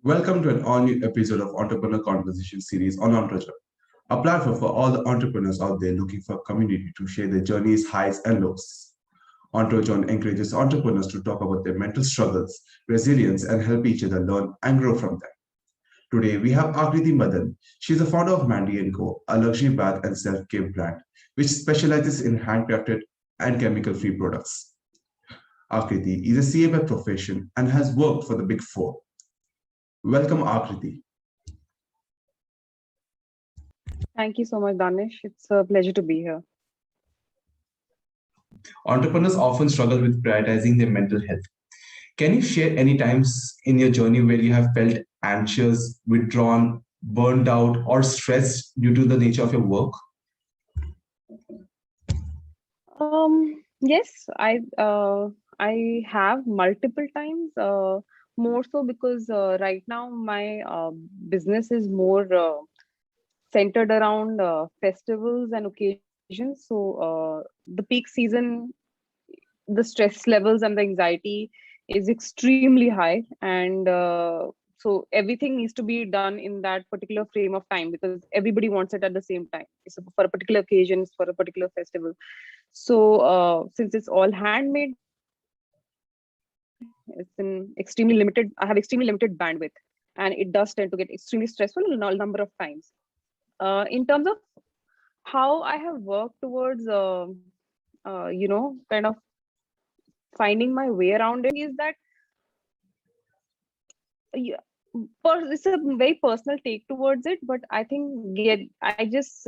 Welcome to an all-new episode of Entrepreneur Conversation Series on EntreJourn, a platform for all the entrepreneurs out there looking for a community to share their journeys, highs, and lows. EntreJourn encourages entrepreneurs to talk about their mental struggles, resilience, and help each other learn and grow from them. Today, we have Aakriti Madan. She's the founder of Mandy Co, a luxury bath and self-care brand, which specializes in handcrafted and chemical-free products. Aakriti is a CA by profession and has worked for the Big Four. Welcome, Aakriti. Thank you so much, Danish. It's a pleasure to be here. Entrepreneurs often struggle with prioritizing their mental health. Can you share any times in your journey where you have felt anxious, withdrawn, burned out, or stressed due to the nature of your work? Yes, I have multiple times. More so because right now my business is more centered around festivals and occasions. So the peak season, the stress levels and the anxiety is extremely high, and so everything needs to be done in that particular frame of time because everybody wants it at the same time. It's for a particular occasion, it's for a particular festival. So since it's all handmade, it's in extremely limited. I have extremely limited bandwidth, and it does tend to get extremely stressful a number of times. In terms of how I have worked towards, kind of finding my way around it, is that yeah, it's a very personal take towards it, but I think I just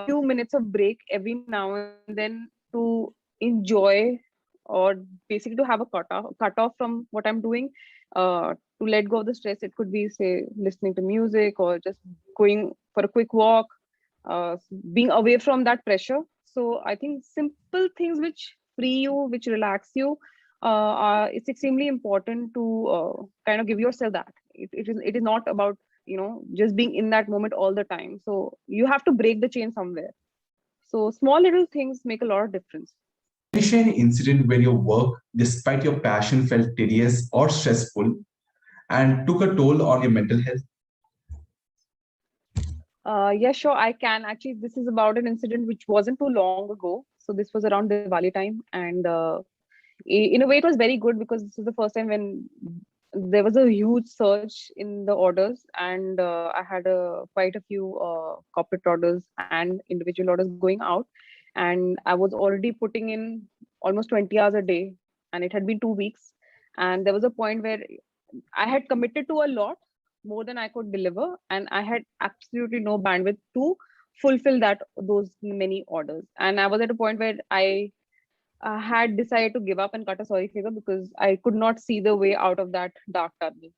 few minutes of break every now and then to enjoy, or basically to have a cut off from what I'm doing, to let go of the stress. It could be, say, listening to music or just going for a quick walk, being away from that pressure. So I think simple things which free you, which relax you, it's extremely important to kind of give yourself that. It is not about just being in that moment all the time. So you have to break the chain somewhere. So small little things make a lot of difference. Can you share any incident where your work, despite your passion, felt tedious or stressful and took a toll on your mental health? Yeah, sure, I can. Actually, this is about an incident which wasn't too long ago. So this was around Diwali time, and in a way, it was very good because this is the first time when there was a huge surge in the orders, and I had quite a few corporate orders and individual orders going out, and I was already putting in almost 20 hours a day, and it had been 2 weeks, and there was a point where I had committed to a lot more than I could deliver, and I had absolutely no bandwidth to fulfill those many orders. And I was at a point where I had decided to give up and cut a sorry figure because I could not see the way out of that dark tunnel.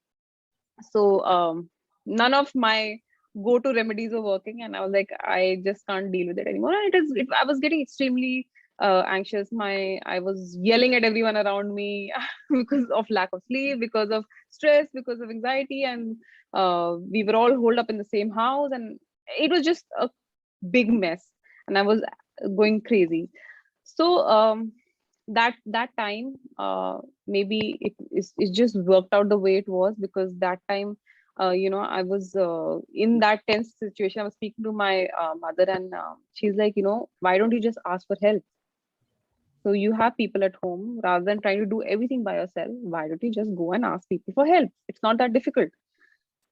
So none of my go-to remedies were working, and I was like, I just can't deal with it anymore. And I was getting extremely anxious. I was yelling at everyone around me because of lack of sleep, because of stress, because of anxiety, and we were all holed up in the same house, and it was just a big mess, and I was going crazy. So that time, maybe it just worked out the way it was, because that time I was in that tense situation. I was speaking to my mother, and she's like, why don't you just ask for help? So you have people at home. Rather than trying to do everything by yourself, why don't you just go and ask people for help? It's not that difficult.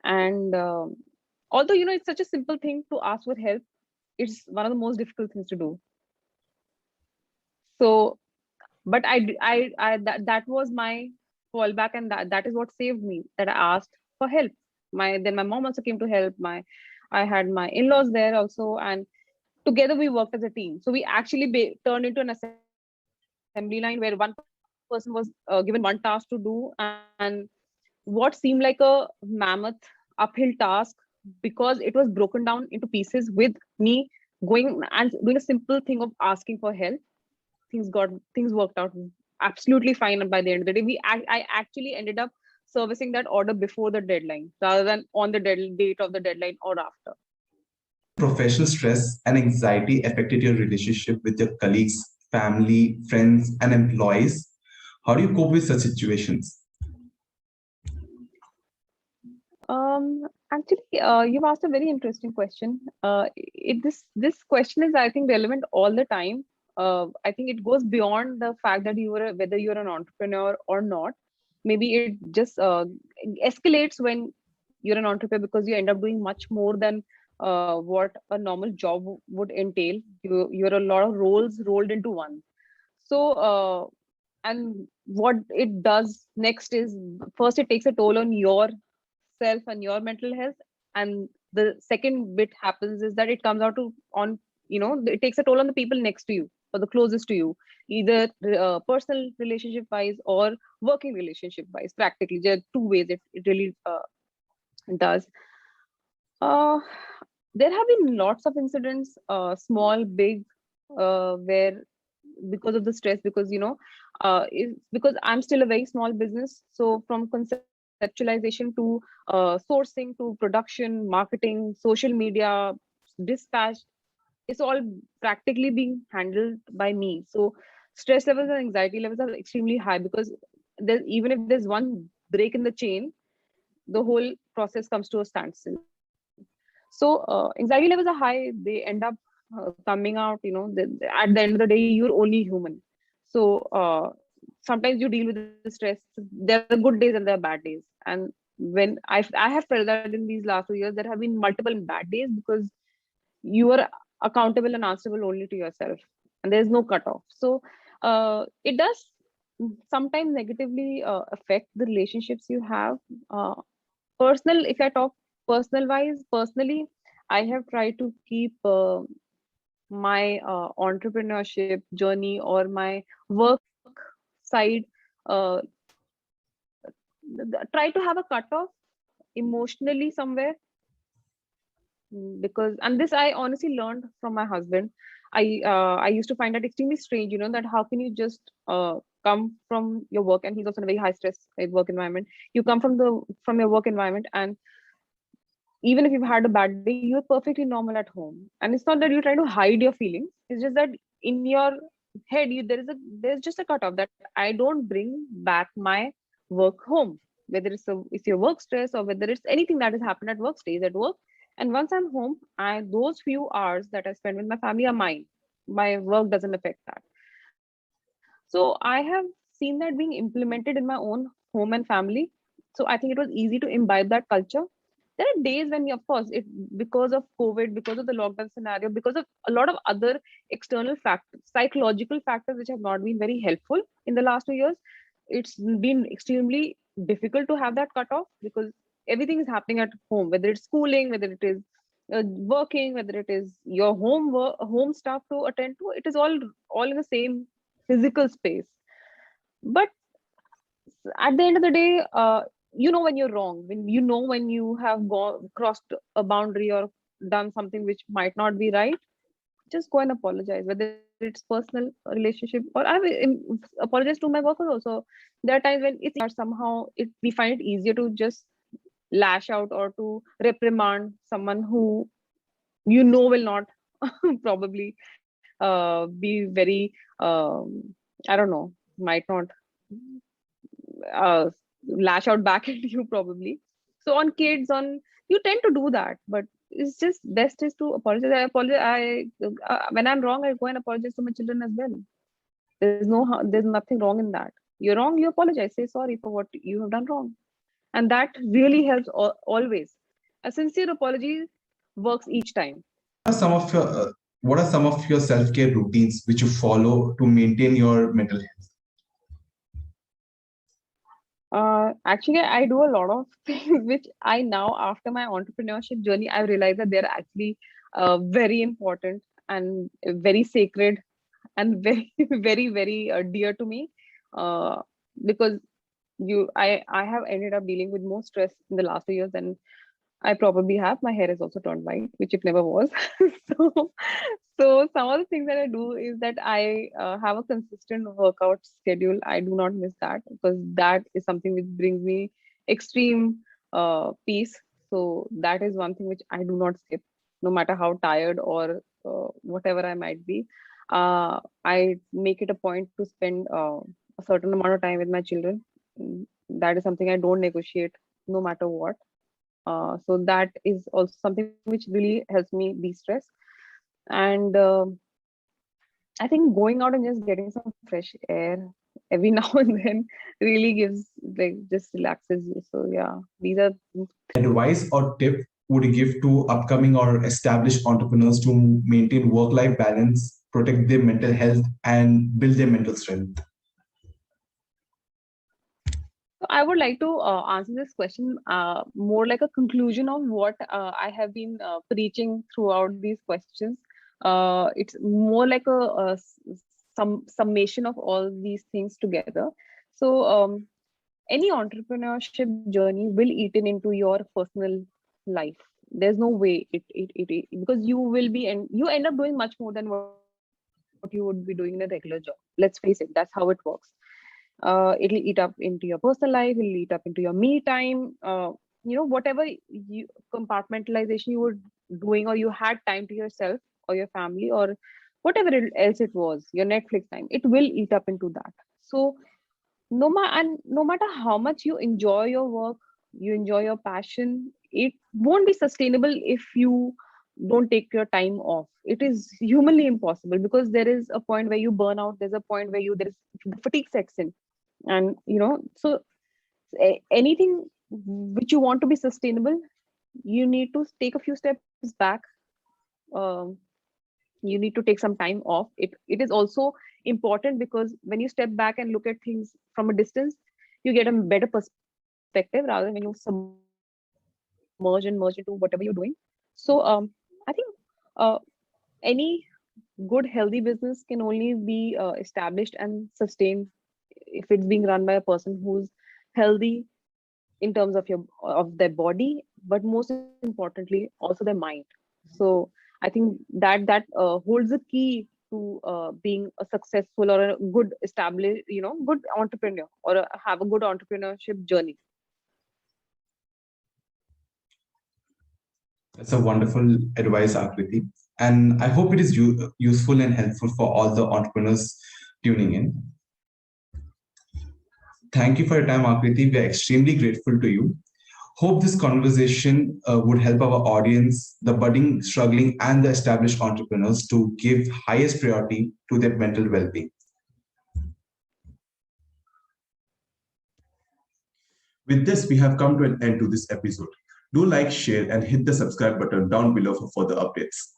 And although it's such a simple thing to ask for help, it's one of the most difficult things to do. So but that was my fallback, and that is what saved me, that I asked for help. My mom also came to help. I had my in-laws there also, and together we worked as a team. So we actually turned into an assembly line where one person was given one task to do, and what seemed like a mammoth uphill task, because it was broken down into pieces with me going and doing a simple thing of asking for help. Things worked out absolutely fine. And by the end of the day, I actually ended up servicing that order before the deadline rather than on the date of the deadline or after. Professional stress and anxiety affected your relationship with your colleagues, family, friends, and employees. How do you cope with such situations? Actually, you've asked a very interesting question. This question is, I think, relevant all the time. I think it goes beyond the fact that whether you're an entrepreneur or not. Maybe it just escalates when you're an entrepreneur because you end up doing much more than what a normal job would entail. You're a lot of roles rolled into one. So, and what it does next is, first it takes a toll on your self and your mental health, and the second bit happens is that it comes out to on, it takes a toll on the people next to you or the closest to you, either personal relationship wise or working relationship wise. Practically there are two ways it really does. uh, there have been lots of incidents, small, big, where because of the stress, because because I'm still a very small business, so from conceptualization to sourcing to production, marketing, social media, dispatch, it's all practically being handled by me. So stress levels and anxiety levels are extremely high because even if there's one break in the chain, the whole process comes to a standstill. So anxiety levels are high. They end up coming out, at the end of the day, you're only human. So sometimes you deal with the stress. There are good days and there are bad days. And when I have felt that in these last 2 years, there have been multiple bad days because you are accountable and answerable only to yourself, and there's no cutoff. So it does sometimes negatively affect the relationships you have. Uh, Personal, if I talk personal wise, personally, I have tried to keep my entrepreneurship journey or my work side, uh, try to have a cutoff emotionally somewhere. Because, and this I honestly learned from my husband. I used to find that extremely strange, that how can you just come from your work, and he's also in a very high stress work environment. You come from your work environment, and even if you've had a bad day, you're perfectly normal at home. And it's not that you're trying to hide your feelings. It's just that in your head, there's just a cutoff that I don't bring back my work home. Whether it's your work stress or whether it's anything that has happened at work stays at work. And once I'm home, I those few hours that I spend with my family are mine. My work doesn't affect that. So I have seen that being implemented in my own home and family. So I think it was easy to imbibe that culture. There are days when, of course, it because of COVID, because of the lockdown scenario, because of a lot of other external factors, psychological factors, which have not been very helpful in the last 2 years, it's been extremely difficult to have that cutoff because everything is happening at home, whether it's schooling, whether it is working, whether it is your home stuff to attend to. It is all in the same physical space. But at the end of the day, you know when you're wrong, when you have crossed a boundary or done something which might not be right. Just go and apologize, whether it's personal relationship, or apologize to my workers also. There are times when it's somehow we find it easier to just lash out or to reprimand someone who will not probably be very I don't know, might not uh, lash out back at you probably. So on kids, on you tend to do that, but it's just best is to apologize. I apologize. When I'm wrong, I go and apologize to my children as well. There's nothing wrong in that. You're wrong, you apologize, say sorry for what you have done wrong, and that really helps always. A sincere apology works each time. Are some of your what are some of your self-care routines which you follow to maintain your mental health? Actually, I do a lot of things which I now, after my entrepreneurship journey, I realize that they're actually very important and very sacred and very, very, very dear to me. Uh, because I have ended up dealing with more stress in the last 2 years than I probably have. My hair is also turned white, which it never was. so, so some of the things that I do is that I have a consistent workout schedule. I do not miss that because that is something which brings me extreme peace. So that is one thing which I do not skip, no matter how tired or whatever I might be. I make it a point to spend a certain amount of time with my children. That is something I don't negotiate, no matter what. So that is also something which really helps me de-stress. And I think going out and just getting some fresh air every now and then really gives, like, just relaxes you. So yeah, these are Advice or tip would you give to upcoming or established entrepreneurs to maintain work-life balance, protect their mental health, and build their mental strength? So I would like to answer this question more like a conclusion of what I have been preaching throughout these questions. It's more like some summation of all these things together. So any entrepreneurship journey will eaten into your personal life. There's no way because you will be, and you end up doing much more than what you would be doing in a regular job. Let's face it, that's how it works. It'll eat up into your personal life, it'll eat up into your me time, whatever you compartmentalization you were doing, or you had time to yourself or your family, or whatever else it was, your Netflix time, it will eat up into that. So no matter how much you enjoy your work, you enjoy your passion, it won't be sustainable if you don't take your time off. It is humanly impossible, because there is a point where you burn out, there's a point where you there is fatigue sets in. And so anything which you want to be sustainable, you need to take a few steps back. um, you need to take some time off. It is also important, because when you step back and look at things from a distance, you get a better perspective rather than when you submerge and merge into whatever you're doing. So I think uh, any good healthy business can only be established and sustained if it's being run by a person who's healthy in terms of their body, but most importantly also their mind. So I think that holds a key to being a successful or a good established, good entrepreneur, or have a good entrepreneurship journey. That's a wonderful advice, Akriti. And I hope it is useful and helpful for all the entrepreneurs tuning in. Thank you for your time, Akriti. We are extremely grateful to you. Hope this conversation would help our audience, the budding, struggling, and the established entrepreneurs to give highest priority to their mental well-being. With this, we have come to an end to this episode. Do like, share, and hit the subscribe button down below for further updates.